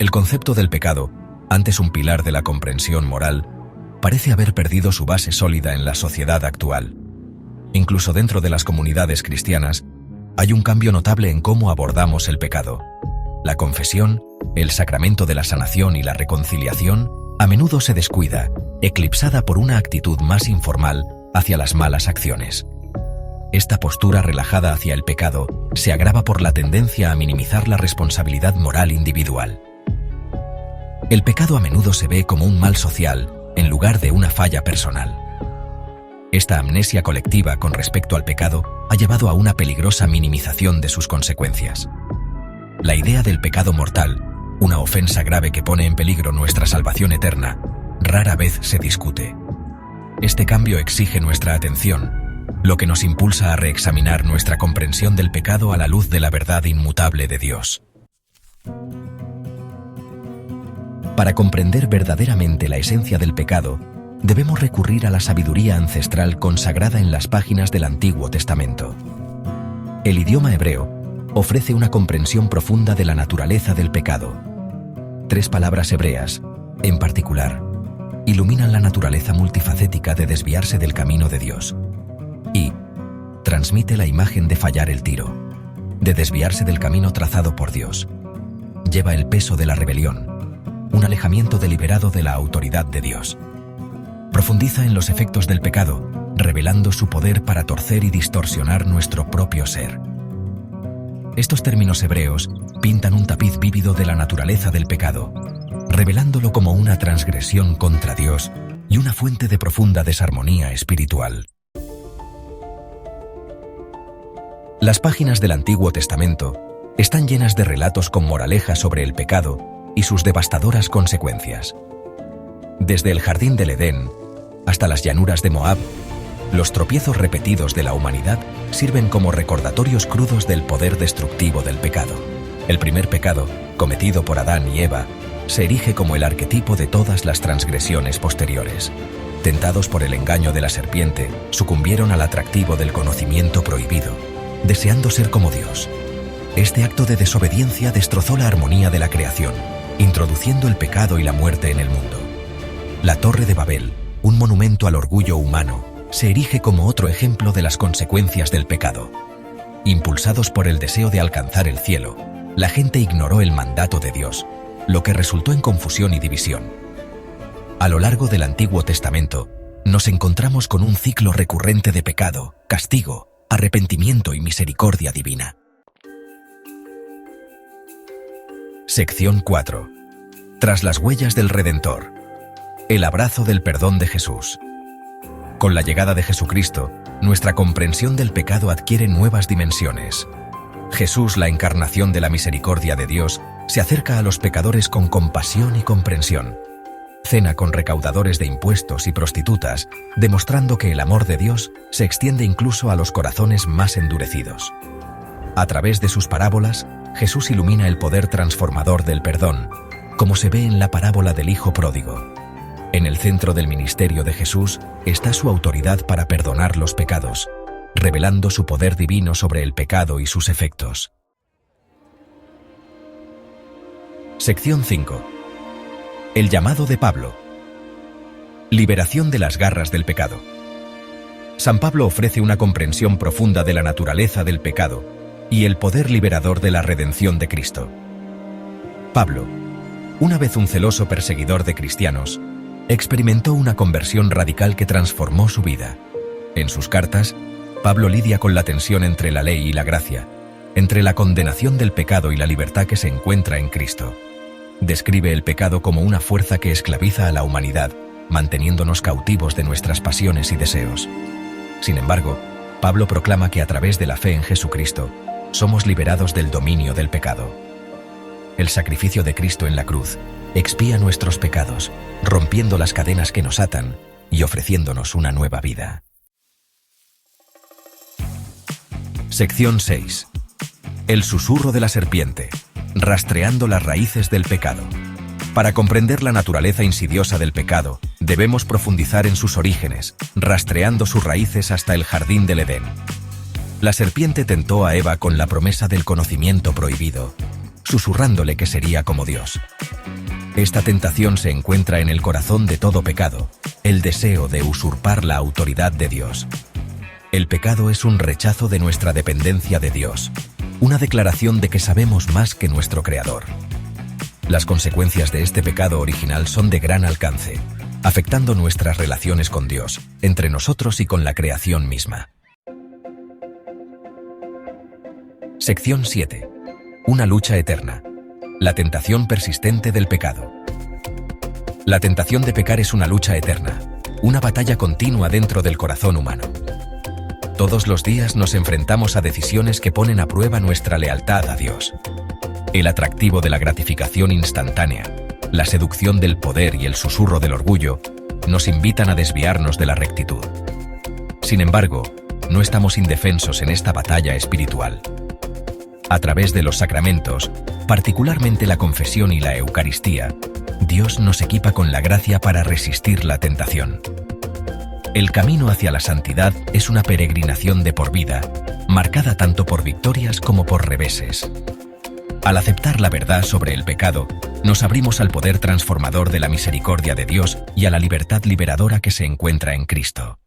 El concepto del pecado, antes un pilar de la comprensión moral, parece haber perdido su base sólida en la sociedad actual. Incluso dentro de las comunidades cristianas, hay un cambio notable en cómo abordamos el pecado. La confesión, el sacramento de la sanación y la reconciliación a menudo se descuida, eclipsada por una actitud más informal hacia las malas acciones. Esta postura relajada hacia el pecado se agrava por la tendencia a minimizar la responsabilidad moral individual. El pecado a menudo se ve como un mal social en lugar de una falla personal. Esta amnesia colectiva con respecto al pecado ha llevado a una peligrosa minimización de sus consecuencias. La idea del pecado mortal, una ofensa grave que pone en peligro nuestra salvación eterna, rara vez se discute. Este cambio exige nuestra atención, lo que nos impulsa a reexaminar nuestra comprensión del pecado a la luz de la verdad inmutable de Dios. Para comprender verdaderamente la esencia del pecado, debemos recurrir a la sabiduría ancestral consagrada en las páginas del Antiguo Testamento. El idioma hebreo ofrece una comprensión profunda de la naturaleza del pecado. 3 palabras hebreas, en particular, iluminan la naturaleza multifacética de desviarse del camino de Dios. Y transmite la imagen de fallar el tiro, de desviarse del camino trazado por Dios. Lleva el peso de la rebelión, un alejamiento deliberado de la autoridad de Dios. Profundiza en los efectos del pecado, revelando su poder para torcer y distorsionar nuestro propio ser. Estos términos hebreos pintan un tapiz vívido de la naturaleza del pecado, revelándolo como una transgresión contra Dios y una fuente de profunda desarmonía espiritual. Las páginas del Antiguo Testamento están llenas de relatos con moraleja sobre el pecado y sus devastadoras consecuencias. Desde el jardín del Edén hasta las llanuras de Moab, los tropiezos repetidos de la humanidad sirven como recordatorios crudos del poder destructivo del pecado. El primer pecado, cometido por Adán y Eva, se erige como el arquetipo de todas las transgresiones posteriores. Tentados por el engaño de la serpiente, sucumbieron al atractivo del conocimiento prohibido, deseando ser como Dios. Este acto de desobediencia destrozó la armonía de la creación, introduciendo el pecado y la muerte en el mundo. La Torre de Babel, un monumento al orgullo humano, se erige como otro ejemplo de las consecuencias del pecado. Impulsados por el deseo de alcanzar el cielo, la gente ignoró el mandato de Dios, lo que resultó en confusión y división. A lo largo del Antiguo Testamento, nos encontramos con un ciclo recurrente de pecado, castigo, arrepentimiento y misericordia divina. Sección 4. Tras las huellas del Redentor. El abrazo del perdón de Jesús. Con la llegada de Jesucristo, nuestra comprensión del pecado adquiere nuevas dimensiones. Jesús, la encarnación de la misericordia de Dios, se acerca a los pecadores con compasión y comprensión. Cena con recaudadores de impuestos y prostitutas, demostrando que el amor de Dios se extiende incluso a los corazones más endurecidos. A través de sus parábolas, Jesús ilumina el poder transformador del perdón, como se ve en la parábola del Hijo Pródigo. En el centro del ministerio de Jesús está su autoridad para perdonar los pecados, revelando su poder divino sobre el pecado y sus efectos. Sección 5. El llamado de Pablo. Liberación de las garras del pecado. San Pablo ofrece una comprensión profunda de la naturaleza del pecado y el poder liberador de la redención de Cristo. Pablo, una vez un celoso perseguidor de cristianos, experimentó una conversión radical que transformó su vida. En sus cartas, Pablo lidia con la tensión entre la ley y la gracia, entre la condenación del pecado y la libertad que se encuentra en Cristo. Describe el pecado como una fuerza que esclaviza a la humanidad, manteniéndonos cautivos de nuestras pasiones y deseos. Sin embargo, Pablo proclama que a través de la fe en Jesucristo, somos liberados del dominio del pecado. El sacrificio de Cristo en la cruz expía nuestros pecados, rompiendo las cadenas que nos atan y ofreciéndonos una nueva vida. Sección 6. El susurro de la serpiente, rastreando las raíces del pecado. Para comprender la naturaleza insidiosa del pecado, debemos profundizar en sus orígenes, rastreando sus raíces hasta el jardín del Edén. La serpiente tentó a Eva con la promesa del conocimiento prohibido. susurrándole que sería como Dios. Esta tentación se encuentra en el corazón de todo pecado, el deseo de usurpar la autoridad de Dios. El pecado es un rechazo de nuestra dependencia de Dios, una declaración de que sabemos más que nuestro Creador. Las consecuencias de este pecado original son de gran alcance, afectando nuestras relaciones con Dios, entre nosotros y con la creación misma. Sección 7. Una lucha eterna. La tentación persistente del pecado. La tentación de pecar es una lucha eterna, una batalla continua dentro del corazón humano. Todos los días nos enfrentamos a decisiones que ponen a prueba nuestra lealtad a Dios. El atractivo de la gratificación instantánea, la seducción del poder y el susurro del orgullo nos invitan a desviarnos de la rectitud. Sin embargo, no estamos indefensos en esta batalla espiritual. A través de los sacramentos, particularmente la confesión y la Eucaristía, Dios nos equipa con la gracia para resistir la tentación. El camino hacia la santidad es una peregrinación de por vida, marcada tanto por victorias como por reveses. Al aceptar la verdad sobre el pecado, nos abrimos al poder transformador de la misericordia de Dios y a la libertad liberadora que se encuentra en Cristo.